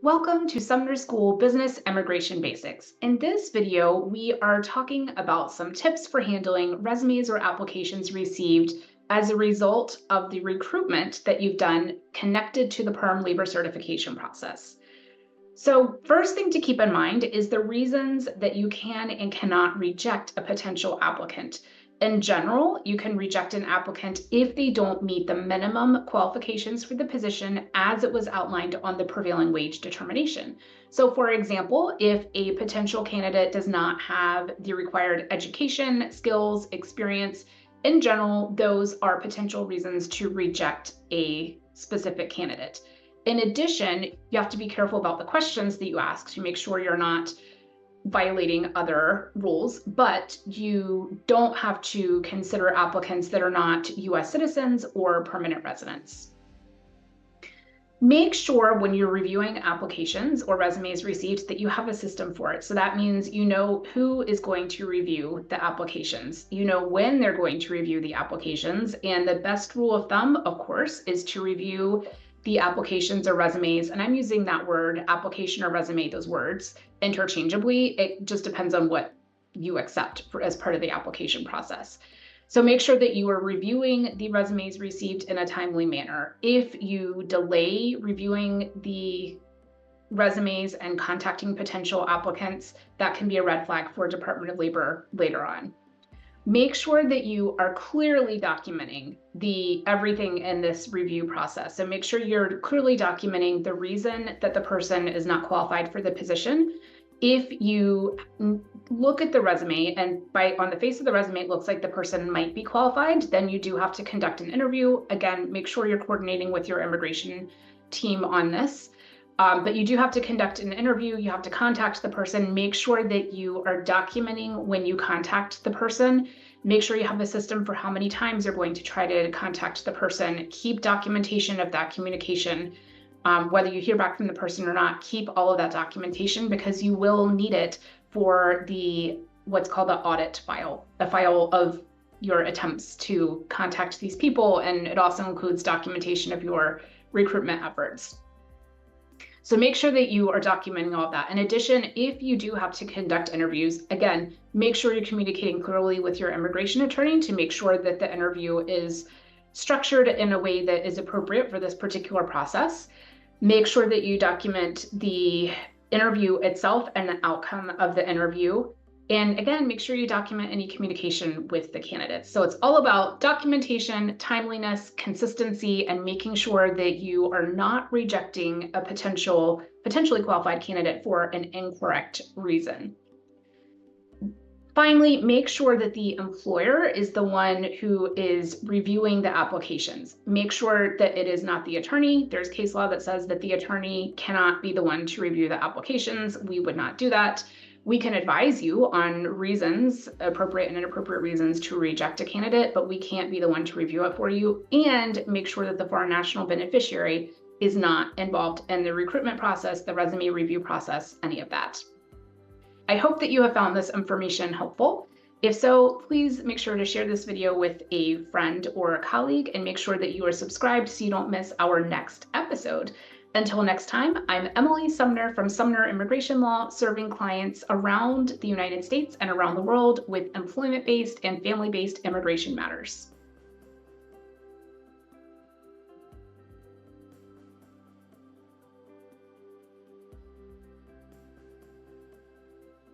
Welcome to Sumner School Business Immigration Basics. In this video, we are talking about some tips for handling resumes or applications received as a result of the recruitment that you've done connected to the PERM labor certification process. So first thing to keep in mind is the reasons that you can and cannot reject a potential applicant. In general, you can reject an applicant if they don't meet the minimum qualifications for the position as it was outlined on the prevailing wage determination. So for example, if a potential candidate does not have the required education, skills, experience, in general, those are potential reasons to reject a specific candidate. In addition, you have to be careful about the questions that you ask to make sure you're not violating other rules, but you don't have to consider applicants that are not US citizens or permanent residents. Make sure when you're reviewing applications or resumes received that you have a system for it. So that means you know who is going to review the applications. You know when they're going to review the applications. And the best rule of thumb, of course, is to review the applications or resumes, and I'm using that word application or resume, those words interchangeably. It just depends on what you accept as part of the application process. So make sure that you are reviewing the resumes received in a timely manner. If you delay reviewing the resumes and contacting potential applicants, that can be a red flag for Department of Labor later on. Make sure that you are clearly documenting everything in this review process. So make sure you're clearly documenting the reason that the person is not qualified for the position. If you look at the resume and on the face of the resume, it looks like the person might be qualified, then you do have to conduct an interview. Again, make sure you're coordinating with your immigration team on this. But you do have to conduct an interview. You have to contact the person. Make sure that you are documenting when you contact the person. Make sure you have a system for how many times you're going to try to contact the person. Keep documentation of that communication. Whether you hear back from the person or not, keep all of that documentation because you will need it for what's called the audit file, a file of your attempts to contact these people. And it also includes documentation of your recruitment efforts. So make sure that you are documenting all of that. In addition, if you do have to conduct interviews, again, make sure you're communicating clearly with your immigration attorney to make sure that the interview is structured in a way that is appropriate for this particular process. Make sure that you document the interview itself and the outcome of the interview. And again, make sure you document any communication with the candidates. So it's all about documentation, timeliness, consistency, and making sure that you are not rejecting a potentially qualified candidate for an incorrect reason. Finally, make sure that the employer is the one who is reviewing the applications. Make sure that it is not the attorney. There's case law that says that the attorney cannot be the one to review the applications. We would not do that. We can advise you on reasons, appropriate and inappropriate reasons to reject a candidate, but we can't be the one to review it for you, and make sure that the foreign national beneficiary is not involved in the recruitment process, the resume review process, any of that. I hope that you have found this information helpful. If so, please make sure to share this video with a friend or a colleague and make sure that you are subscribed so you don't miss our next episode. Until next time, I'm Emily Sumner from Sumner Immigration Law, serving clients around the United States and around the world with employment-based and family-based immigration matters.